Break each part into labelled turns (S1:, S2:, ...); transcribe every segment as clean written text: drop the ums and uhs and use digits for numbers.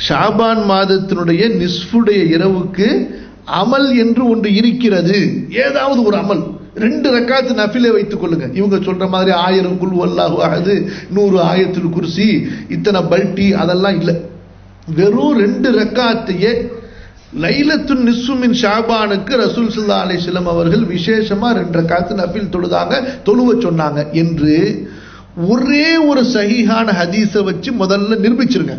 S1: ஷாபான் மாதத்தினுடைய நிஸ்ஃபுடைய இரவுக்கு அமல் என்று ஒன்று இருக்கிறது. ஏதாவது ஒரு அமல் 2 ரக்காத்து நஃபிலை வைத்துக் கொள்ளுங்க. இவங்க சொல்ற மாதிரி 1000 குல் வல்லாஹு அஹது, 100 ஆயத்துல் குர்சி, இத்தனை பல்டி அதெல்லாம் இல்லை. வெறும் 2 ரக்காத்தையே லைலத்துன் நிஸ்ஃபு மின் ஷாபானுக்கு ரசூல் ஸல்லல்லாஹு அலைஹி வஸல்லம் அவர்கள் விசேஷமா 2 ரக்காத்து நஃபில் தொழுவ சொன்னாங்க என்று ஒரே ஒரு சஹீஹான ஹதீஸை வச்சு முதல்ல நிரூபிச்சிருங்க.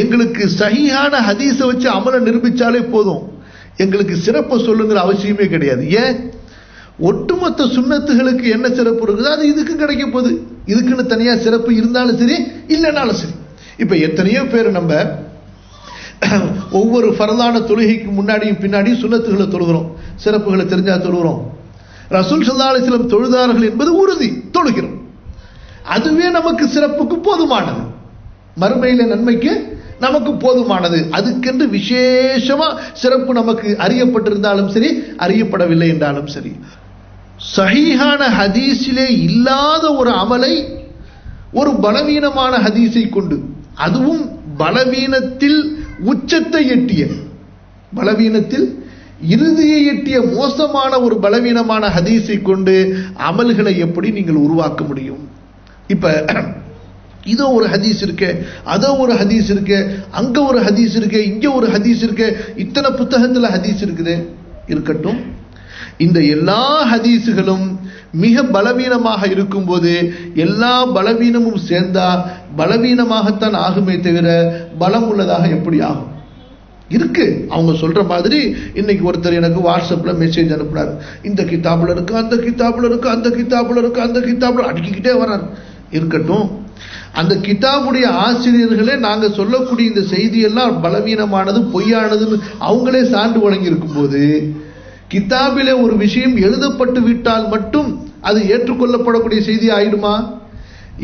S1: எங்களுக்கு சஹீஹான ஹதீஸை வச்சு அமலை நிரூபிச்சாலே போதும், எங்களுக்கு சிறப்பு சொல்லுங்கிற அவசியமே கிடையாது. ஏன்? ஒட்டுமொத்த சுன்னத்துகளுக்கு என்ன சிறப்பு இருக்குதோ அது இதுக்கு கிடைக்க போகுது. இதுக்குன்னு தனியா சிறப்பு இருந்தாலும் சரி இல்லைனாலும் சரி. இப்ப எத்தனையோ பேர் நம்ம ஒவ்வொரு ஃபர்தான தொழுகைக்கு முன்னாடியும் பின்னாடியும் சுன்னத்துகளை தொழுகிறோம், சிறப்புகளை தெரிஞ்சா தொழுகிறோம். ரசூல் ஸல்லல்லாஹு அலைஹி வஸல்லம் தொழுதார்கள் என்பது உறுதி, தொழுகிறோம். அதுவே நமக்கு சிறப்புக்கு போதுமானது, மறுமையில நன்மைக்கு நமக்கு போதுமானது. அதுக்கென்று விசேஷமா சிறப்பு நமக்கு அறியப்பட்டிருந்தாலும் சரி அறியப்படவில்லை என்றாலும் சரி, சஹீஹான ஹதீஸிலே இல்லாத ஒரு அமலை ஒரு பலவீனமான ஹதீஸை கொண்டு, அதுவும் பலவீனத்தில் உச்சத்தை எட்டிய, பலவீனத்தில் இறுதியை எட்டிய மோசமான ஒரு பலவீனமான ஹதீஸை கொண்டு அமல்களை எப்படி நீங்கள் உருவாக்க முடியும்? இப்ப இதோ ஒரு ஹதீஸ் இருக்கு, அதோ ஒரு ஹதீஸ் இருக்கு, அங்க ஒரு ஹதீஸ் இருக்கு, இங்க ஒரு ஹதீஸ் இருக்கு, இத்தனை புத்தகத்துல ஹதீஸ் இருக்குது. இருக்கட்டும், இந்த எல்லா ஹதீஸுகளும் மிக பலவீனமாக இருக்கும்போது எல்லா பலவீனமும் சேர்ந்தா பலவீனமாகத்தான் ஆகுமே தவிர பலம் உள்ளதாக எப்படி ஆகும்? இருக்கு. அவங்க சொல்ற மாதிரி இன்னைக்கு ஒருத்தர் எனக்கு வாட்ஸ்அப்ல மெசேஜ் அனுப்புறாரு, இந்த கிதாபுல இருக்கு, அந்த கிதாபுல இருக்கு, அந்த கிதாபுல இருக்கு, அந்த கிதாபுல அடிக்கிட்டே வர்றாரு. இருக்கட்டும், அந்த கிதாபுடைய ஆசிரியர்களே நாங்க சொல்லக்கூடிய இந்த செய்தியெல்லாம் பலவீனமானது பொய்யானதுன்னு அவங்களே சான்று வழங்கி இருக்கும் போது, கிதாபிலே ஒரு விஷயம் எழுதப்பட்டு விட்டால் மட்டும் அது ஏற்றுக்கொள்ளப்படக்கூடிய செய்தி ஆயிடுமா?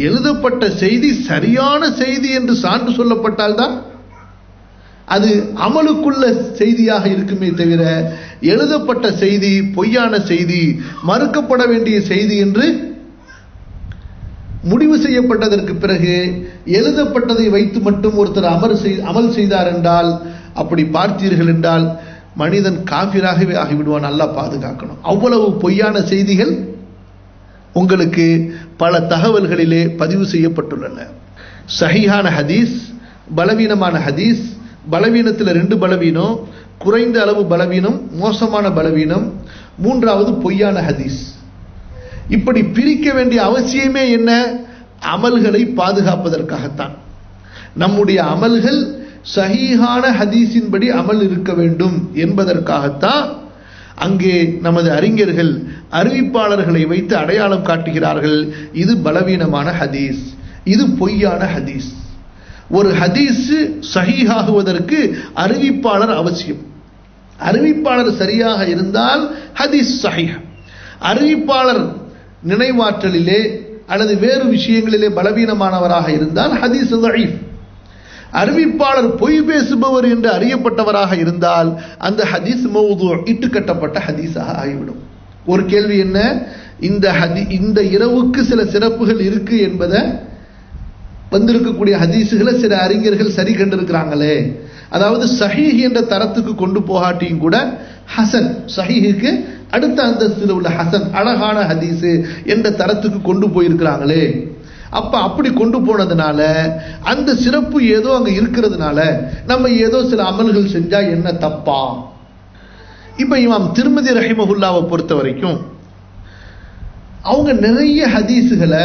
S1: எழுதப்பட்ட செய்தி சரியான செய்தி என்று சான்று சொல்லப்பட்டால் தான் அது அமலுக்குள்ள செய்தியாக இருக்குமே தவிர, எழுதப்பட்ட செய்தி பொய்யான செய்தி, மறுக்கப்பட வேண்டிய செய்தி என்று முடிவு செய்யப்பட்டதற்கு பிறகு எழுதப்பட்டதை வைத்து மட்டும் ஒருத்தர் அமல் செய்தார் என்றால், அப்படி பார்த்தீர்கள் என்றால் மனிதன் காஃபிராகவே ஆகிவிடுவான். நல்லா பாதுகாக்கணும். அவ்வளவு பொய்யான செய்திகள் உங்களுக்கு பல தகவல்களிலே பதிவு செய்யப்பட்டுள்ளன. சஹீஹான ஹதீஸ், பலவீனமான ஹதீஸ், பலவீனத்தில் 2 பலவீனம், குறைந்த அளவு பலவீனம், மோசமான பலவீனம், 3வது பொய்யான ஹதீஸ். இப்படி பிரிக்க வேண்டிய அவசியமே என்ன? அமல்களை பாதுகாப்பதற்காகத்தான். நம்முடைய அமல்கள் சஹீஹான ஹதீஸின்படி அமல் இருக்க வேண்டும் என்பதற்காகத்தான் அங்கே நமது அறிஞர்கள் அறிவிப்பாளர்களை வைத்து அடையாளம் காட்டுகிறார்கள். இது பலவீனமான ஹதீஸ், இது பொய்யான ஹதீஸ். ஒரு ஹதீஸ் சஹீஹாகுவதற்கு அறிவிப்பாளர் அவசியம். அறிவிப்பாளர் சரியாக இருந்தால் ஹதீஸ் சஹீஹ். அறிவிப்பாளர் நினைவாற்றலிலே அல்லது வேறு விஷயங்களிலே பலவீனமானவராக இருந்தால் ஹதீஸ் தஈஃப். அறிவிப்பாளர் பொய் பேசுபவர் என்று அறியப்பட்டவராக இருந்தால் அந்த ஹதீஸ் மௌது, இட்டுக்கட்டப்பட்ட ஹதீஸாக ஆகிவிடும். ஒரு கேள்வி என்ன? இந்த இரவுக்கு சில சிறப்புகள் இருக்கு என்பதை வந்திருக்கக்கூடிய ஹதீஸுகளை சில அறிஞர்கள் சரி கண்டிருக்கிறாங்களே, அதாவது சஹீஹ் என்ற தரத்துக்கு கொண்டு போகாட்டியும் கூட ஹசன், சஹீஹுக்கு அடுத்த அந்தஸ்தில் உள்ள ஹசன், அழகான ஹதீஸ் என்ற தரத்துக்கு கொண்டு போயிருக்கிறாங்களே, அப்ப அப்படி கொண்டு போனதுனால அந்த சிறப்பு ஏதோ அங்க இருக்கிறதுனால நம்ம ஏதோ சில அமல்கள் செஞ்சா என்ன தப்பா? இப்ப இமாம் திர்மிதி ரஹிமஹுல்லாவை பொறுத்த வரைக்கும் அவங்க நிறைய ஹதீஸுகளை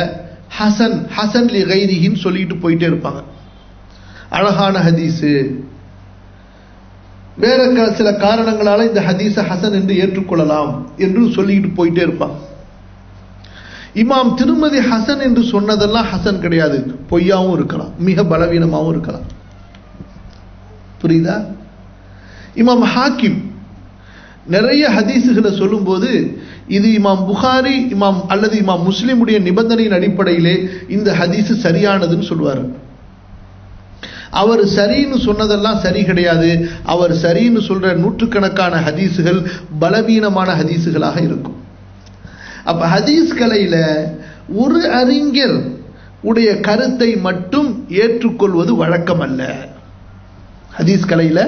S1: ஹசன் ஹசன் லி கைரிஹின்னு சொல்லிட்டு போயிட்டே இருப்பாங்க. அழகான ஹதீஸு, வேற சில காரணங்களால இந்த ஹதீஸ ஹசன் என்று ஏற்றுக்கொள்ளலாம் என்று சொல்லிட்டு போயிட்டே இருப்பாங்க. இமாம் திருமதி ஹசன் என்று சொன்னதெல்லாம் ஹசன் கிடையாது, பொய்யாவும் இருக்கலாம், மிக பலவீனமாகவும் இருக்கலாம். புரியுதா? இமாம் ஹாக்கிம் நிறைய ஹதீஸுகளை சொல்லும் போது இது இமாம் புகாரி அல்லது இமாம் முஸ்லிமுடைய நிபந்தனையின் அடிப்படையிலே இந்த ஹதீஸ் சரியானதுன்னு சொல்லுவார். அவர் சரின்னு சொன்னதெல்லாம் சரி கிடையாது. அவர் சரின்னு சொல்ற நூற்றுக்கணக்கான ஹதீஸுகள் பலவீனமான ஹதீஸுகளாக இருக்கும். அப்ப ஹதீஸ் கலையில ஒரு அறிஞர் உடைய கருத்தை மட்டும் ஏற்றுக்கொள்வது வழக்கம் அல்ல. ஹதீஸ் கலையில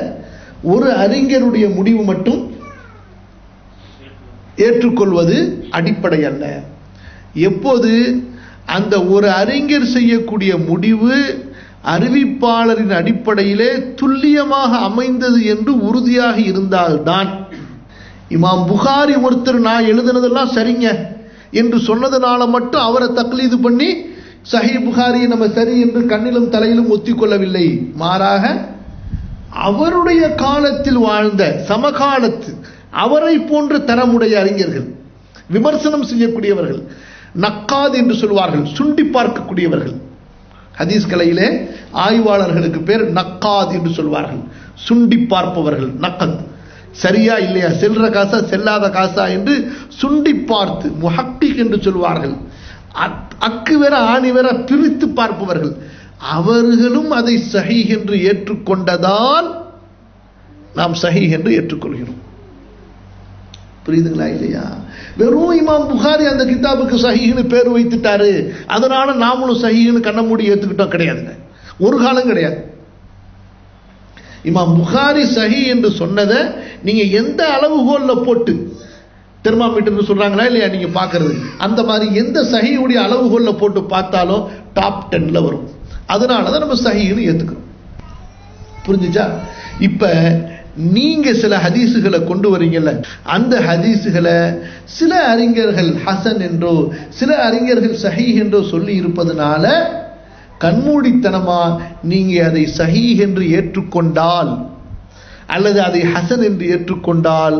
S1: ஒரு அறிஞருடைய முடிவு மட்டும் ஏற்றுக்கொள்வது அடிப்படை அல்ல. எப்போது அந்த ஒரு அறிஞர் செய்யக்கூடிய முடிவு அறிவிப்பாளரின் அடிப்படையிலே துல்லியமாக அமைந்தது என்று உறுதியாக இருந்தால்தான். இமாம் புகாரி ஒருத்தர் நான் எழுதுனதெல்லாம் சரிங்க என்று சொன்னதனால மட்டும் அவரை தக்லீது பண்ணி சஹீஹ் புகாரியை நம்ம சரி என்று கண்ணிலும் தலையிலும் ஒத்திக்கொள்ளவில்லை. மாறாக அவருடைய காலத்தில் வாழ்ந்த சமகாலத்து அவரை போன்ற தரமுடைய அறிஞர்கள், விமர்சனம் செய்யக்கூடியவர்கள், நக்காத் என்று சொல்வார்கள், சுண்டி பார்க்கக்கூடியவர்கள். ஹதீஸ் கலையிலே ஆய்வாளர்களுக்கு பேர் நக்காத் என்று சொல்வார்கள், சுண்டி பார்ப்பவர்கள். நக்கத் சரியா இல்லையா, செல்ற காசா செல்லாத காசா என்று சுண்டி பார்த்து முஹக்கிக் என்று சொல்வார்கள். அக்கு வேற ஆணி வேற பிரித்து பார்ப்பவர்கள். அவர்களும் அதை சஹீஹ் என்று ஏற்றுக்கொண்டதால் நாம் சஹீஹ் என்று ஏற்றுக்கொள்கிறோம். புரியுதுங்களா இல்லையா? வெறும் இமாம் புகாரி அந்த கிதாபுக்கு சஹீஹ்னு பேர் வைத்துட்டாரு, அதனால நாமளும் சஹீஹ்னு கண்ண மூடி ஏத்துக்கிட்டோம் கிடையாதுங்க, ஒரு காலம் கிடையாது. இமாம் புகாரி சஹீஹ் என்று சொன்னதை நீங்க எந்த அளவுகோல்ல போட்டு, தெர்மாமீட்டர் சொல்றாங்களா இல்லையா நீங்க பாக்குறது, அந்த மாதிரி எந்த சஹீஹுடைய அளவுகோல்ல போட்டு பார்த்தாலும் டாப் 10ல வரும். அதனாலதான் நம்ம சஹீஹ்னு ஏத்துக்கிறோம். புரிஞ்சுச்சா? இப்ப நீங்க சில ஹதீசுகளை கொண்டு வரீங்கல்ல, அந்த ஹதீசுகளை சில அறிஞர்கள் ஹசன் என்றோ சில அறிஞர்கள் சஹீஹ் என்றோ சொல்லி இருப்பதனால கண்மூடித்தனமா நீங்க அதை சஹீஹ் என்று ஏற்றுக்கொண்டால் அல்லது அதை ஹசன் என்று ஏற்றுக்கொண்டால்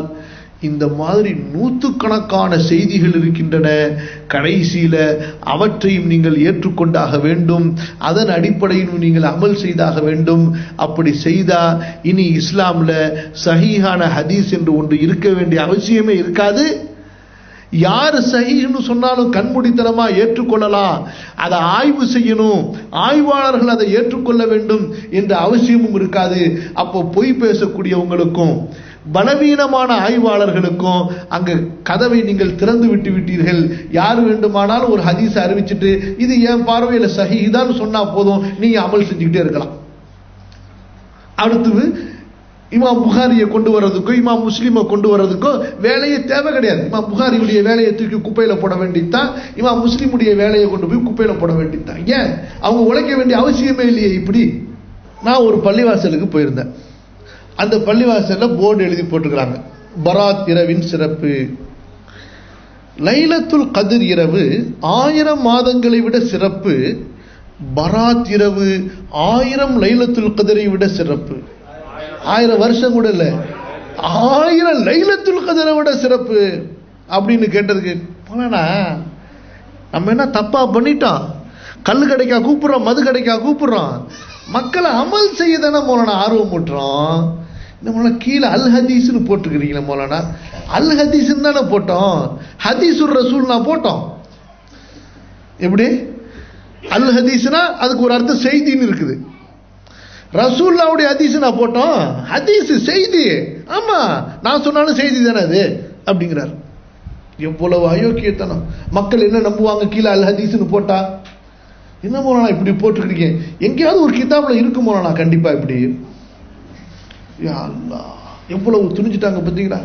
S1: இந்த மாதிரி நூற்றுக்கணக்கான செய்திகள் இருக்கின்றன. கடைசியில அவற்றையும் நீங்கள் ஏற்றுக்கொண்டாக வேண்டும், அதன் அடிப்படையில் நீங்கள் அமல் செய்தாக வேண்டும். அப்படி செய்தா இனி இஸ்லாம்ல சஹீஹான ஹதீஸ் என்று ஒன்று இருக்க வேண்டிய அவசியமே இருக்காது. யார் சஹீஹ்னு சொன்னாலும் கண்மூடித்தனமா ஏற்றுக்கொள்ளலாம், அதை ஆய்வு செய்யணும், ஆய்வாளர்கள் அதை ஏற்றுக்கொள்ள வேண்டும் என்ற அவசியமும் இருக்காது. அப்போ பொய் பேசக்கூடியவங்களுக்கும் பலவீனமான ஆய்வாளர்களுக்கும் அங்க கதவை நீங்கள் திறந்து விட்டு விட்டீர்கள். யார் வேண்டுமானாலும் ஒரு ஹதீஸ் அறிவிச்சுட்டு இது என் பார்வையில சஹீஹ் தான் சொன்னா போதும், நீங்க அமல் செஞ்சுக்கிட்டே இருக்கலாம். அடுத்து இமாம் புகாரியை கொண்டு வர்றதுக்கும் இமாம் முஸ்லிமை கொண்டு வர்றதுக்கும் வேலையே தேவை கிடையாது. இமாம் புகாரியுடைய வேலையை தூக்கி குப்பையில போட வேண்டியதுதான், இமாம் முஸ்லிமுடைய வேலையை கொண்டு போய் குப்பையில போட வேண்டியதுதான். ஏன் அவங்க உழைக்க வேண்டிய அவசியமே இல்லையே. இப்படி நான் ஒரு பள்ளிவாசலுக்கு போயிருந்தேன். அந்த பள்ளிவாசல்ல போர்டு எழுதி போட்டுக்கிறாங்க, பராத் இரவின் சிறப்பு. லைலத்துல் கத்ர் இரவு 1000 மாதங்களை விட சிறப்பு, பராத் இரவு 1000 லைலத்துல் கத்ரை விட சிறப்பு. 1000 வருஷம் கூட இல்ல, 1000 லைலத்துல் கத்ரை விட சிறப்பு அப்படின்னு கேட்டதுக்கு போனா நம்ம என்ன தப்பா பண்ணிட்டோம்? கல்லு கடைக்கா கூப்பிடுறோம், மது கடைக்கா கூப்பிடுறோம்? மக்களை அமல் செய்ய தானே மோலானா ஆர்வம் ஊட்டுறோம். இந்த கீழே அல் ஹதீஸ்னு போட்டுக்கிறீங்களா மோலானா? அல் ஹதீஸ்ன்னு தானே போட்டோம், ஹதீசுர் ரசூல்னா போட்டோம். எப்படி அல் ஹதீஸ்னா அதுக்கு ஒரு அர்த்தம் செய்தின்னு இருக்குது, ரசூல்லாவுடைய ஹதீஸ் நான் போட்டோம், ஹதீஸ் செய்தி. ஆமா நான் சொன்னாலும் செய்தி தானே அது அப்படிங்கிறார். எவ்வளவு அயோக்கியத்தனம்! மக்கள் என்ன நம்புவாங்க கீழே அல் ஹதீஸ்னு போட்டா? என்ன மோலானா இப்படி போட்டுக்கிறீங்க? எங்கேயாவது ஒரு கிதாப்ல இருக்கு மோலானா கண்டிப்பா இப்படி? யா அல்லாஹ், எவ்வளவு துணிஞ்சிட்டாங்க பாத்தீங்களா?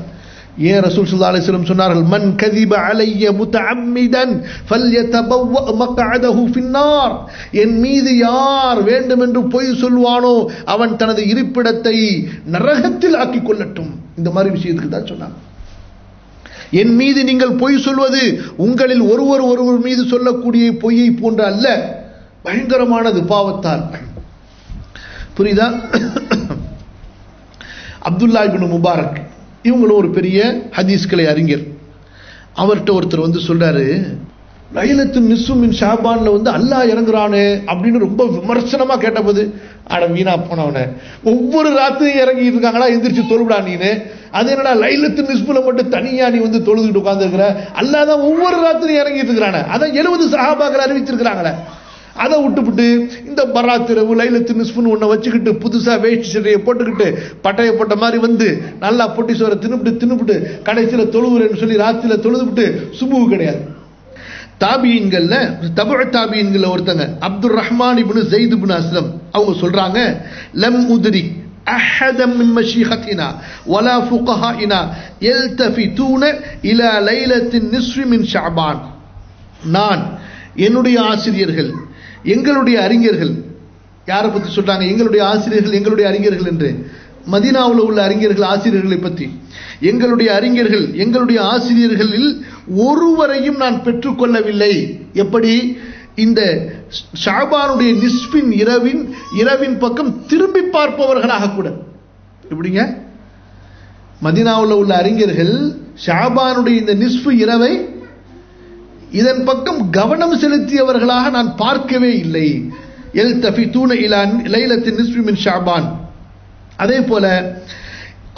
S1: ஏன் ரசூல் ஸல்லல்லாஹு அலைஹி வஸல்லம் சொன்னார்கள், மன் கதிப அலைய முத்தஅம்மிதன் ஃபல்யதபவ்வ மக்அதஹு ஃபின்னார். என் மீது யார் வேண்டும் என்று பொய் சொல்வானோ அவன் தனது இருப்பிடத்தை நரகத்தில் ஆக்கிக் கொள்ளட்டும். இந்த மாதிரி விஷயத்துக்கு தான் சொன்னாங்க. என் மீது நீங்கள் பொய் சொல்வது உங்களில் ஒருவர் மீது சொல்லக்கூடிய பொய்யை போன்ற அல்ல, பயங்கரமானது பாவத்தால். புரியுதா? அப்துல்லா இப்னு முபாரக் இவங்களும் ஒரு பெரிய ஹதீஸ்களை அறிஞர். அவர்கிட்ட ஒருத்தர் வந்து சொல்றாரு, லைலத்துன் நிஸ்ஃபு மின் ஷாபான்ல வந்து அல்லாஹ் இறங்குறானே அப்படின்னு ரொம்ப விமர்சனமா கேட்டபோது, அட வீணா போனவன, ஒவ்வொரு ராத்திரியும் இறங்கிட்டு இருக்காங்களா, எந்திரிச்சு தொழுவிடா நீனு. அது என்னடா லைலத்துன் நிஸ்ஃபுல மட்டும் தனியா நீ வந்து தொழுதுகிட்டு உட்கார்ந்து இருக்கிற? அல்லாஹ் தான் ஒவ்வொரு ராத்திரியும் இறங்கிட்டு இருக்கிறானே, அதான் 70 சஹாபாக்கள் அறிவிச்சிருக்கிறாங்களே. அதை விட்டுவிட்டு இந்த பராத் இரவு லைலத்து நிஸ்ஃபுன்னு ஒன்றை வச்சுக்கிட்டு புதுசா வேஷ்டி சட்டையை போட்டுக்கிட்டு பட்டையை போட்ட மாதிரி வந்து நல்லா பொட்டி சோரை தின்னுபிட்டு கடைசியில தொழுவுறேன்னு சொல்லி ராத்திரியில தொழுதுவிட்டு சுபுவு கிடையாது. தாபியின்கள்ல தபு தாபியின்கள்ல ஒருத்தங்க அப்துல் ரஹ்மான் இப்னு ஸைத் இப்னு அஸ்லம் அவங்க சொல்றாங்க, லம் உத்ரி அஹதம் மின் மஷீஹத்தினா வலா ஃபுகஹாயினா யல்தஃபிதூன இலா லைலத்தின் நிஸ்ஃபி மின் ஷஅபான். நான் என்னுடைய ஆசிரியர்கள், எங்களுடைய அறிஞர்கள், யாரை பத்தி சொல்றாங்க? எங்களுடைய ஆசிரியர்கள், எங்களுடைய அறிஞர்கள் என்று மதீனாவில் உள்ள அறிஞர்கள், ஆசிரியர்களை பற்றி. எங்களுடைய அறிஞர்கள், எங்களுடைய ஆசிரியர்களில் ஒருவரையும் நான் பெற்றுக்கொள்ளவில்லை. எப்படி? இந்த ஷஅபானுடைய நிஸ்பின் இரவின் பக்கம் திரும்பி பார்ப்பவர்களாக கூட. எப்படிங்க? மதீனாவில் உள்ள அறிஞர்கள் ஷஅபானுடைய இந்த நிஸ்பு இரவை இதன் பக்கம் கவனம் செலுத்தியவர்களாக நான் பார்க்கவே இல்லை. யல்தஃபிதூன இலா லைலத்தின் நிஸ்பி மின் ஷஅபான். அதே போல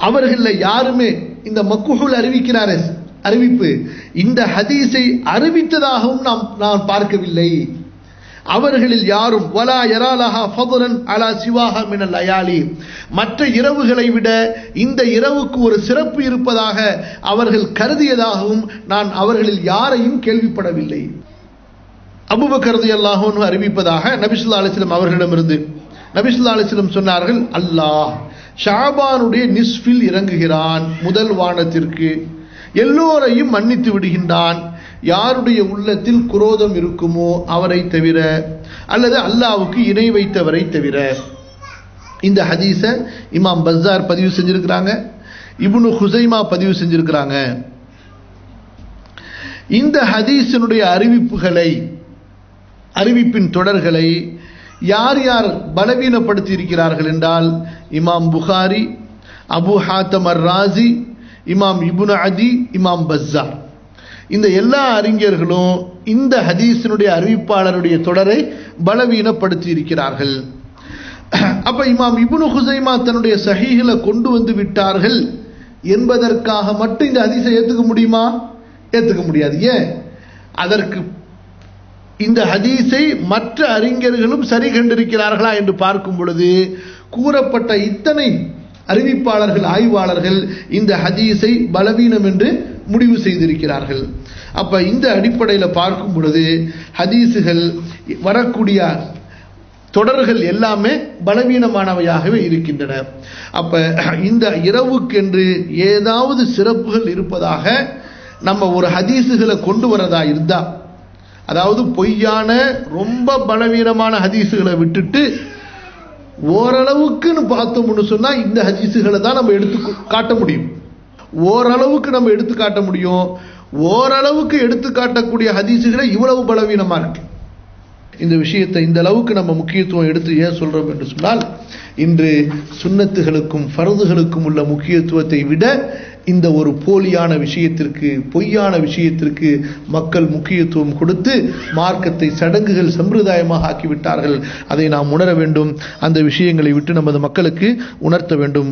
S1: அவர்கள யாருமே இந்த மக்ஹூல் அறிவிக்கிறாரே அறிவிப்பு, இந்த ஹதீஸை அறிவித்ததாகவும் நான் பார்க்கவில்லை. அவர்களில் யாரும் வலா யராலஹா ஃபضலன் அலா சிவாஹா மினல் லயாலி, மற்ற இரவுகளை விட இந்த இரவுக்கு ஒரு சிறப்பு இருப்பதாக அவர்கள் கருதியதாகவும் நான் அவர்களில் யாரையும் கேள்விப்படவில்லை. அபூபக்கர் ரலியல்லாஹு அன்ஹு அறிவிப்பதாக நபி ஸல்லல்லாஹு அலைஹி வஸல்லம் அவர்களிடமிருந்து நபி ஸல்லல்லாஹு அலைஹி வஸல்லம் சொன்னார்கள், அல்லாஹ் ஷஅபானுடைய நிஸ்ஃபில் இறங்குகிறான் முதல் வானத்திற்கு, எல்லோரையும் மன்னித்து விடுகின்றான், யாருடைய உள்ளத்தில் குரோதம் இருக்குமோ அவரை தவிர, அல்லது அல்லாஹ்வுக்கு இணை வைத்தவரை தவிர. இந்த ஹதீஸ இமாம் பஸார் பதிவு செஞ்சிருக்கிறாங்க, இப்னு ஹுஸைமா பதிவு செஞ்சிருக்கிறாங்க. இந்த ஹதீஸினுடைய அறிவிப்பின் தொடர்களை யார் யார் பலவீனப்படுத்தி இருக்கிறார்கள் என்றால், இமாம் புகாரி, அபு ஹாத்தம் அர் ராசி, இமாம் இப்னு அதி, இமாம் பஸார், இந்த எல்லா அறிஞர்களும் இந்த ஹதீஸினுடைய அறிவிப்பாளருடைய தொடரை பலவீனப்படுத்தி இருக்கிறார்கள். அப்ப இமாம் இப்னு ஹுஸைமா தன்னுடைய சஹீஹில கொண்டு வந்து விட்டார்கள் என்பதற்காக மட்டும் இந்த ஹதீஸை ஏத்துக்க முடியுமா? ஏத்துக்க முடியாது. ஏன்? அதற்கு இந்த ஹதீஸை மற்ற அறிஞர்களும் சரி கண்டிருக்கிறார்களா என்று பார்க்கும் பொழுது கூறப்பட்ட இத்தனை அறிவிப்பாளர்கள், ஆய்வாளர்கள் இந்த ஹதீஸை பலவீனம் என்று முடிவு செய்திருக்கிறார்கள். அப்ப இந்த அடிப்படையில் பார்க்கும் பொழுது ஹதீஸுகள் வரக்கூடிய தொடர்கள் எல்லாமே பலவீனமானவையாகவே இருக்கின்றன. அப்ப இந்த இரவுக்கென்று ஏதாவது சிறப்புகள் இருப்பதாக நம்ம ஒரு ஹதீஸுகளை கொண்டு வரதா இருந்தா, அதாவது பொய்யான ரொம்ப பலவீனமான ஹதீஸுகளை விட்டுட்டு ஓரளவுக்குன்னு பார்த்தோம்னு சொன்னா இந்த ஹதீஸுகளை தான் நம்ம எடுத்து காட்ட முடியும். ஓரளவுக்கு நம்ம எடுத்து காட்ட முடியும். ஓரளவுக்கு எடுத்து காட்டக்கூடிய ஹதீஸுகளை இவ்வளவு பலவீனமா இருக்கு. இந்த விஷயத்தை இந்த அளவுக்கு நம்ம முக்கியத்துவம் எடுத்து ஏன் சொல்றோம் என்று சொன்னால், இன்று சுன்னத்துகளுக்கும் ஃபர்துகளுக்கும் உள்ள முக்கியத்துவத்தை விட இந்த ஒரு போலியான விஷயத்திற்கு, பொய்யான விஷயத்திற்கு மக்கள் முக்கியத்துவம் கொடுத்து மார்க்கத்தை சடங்குகள் சம்பிரதாயமாக ஆக்கிவிட்டார்கள். அதை நாம் உணர வேண்டும். அந்த விஷயங்களை விட்டு நமது மக்களுக்கு உணர்த்த வேண்டும்.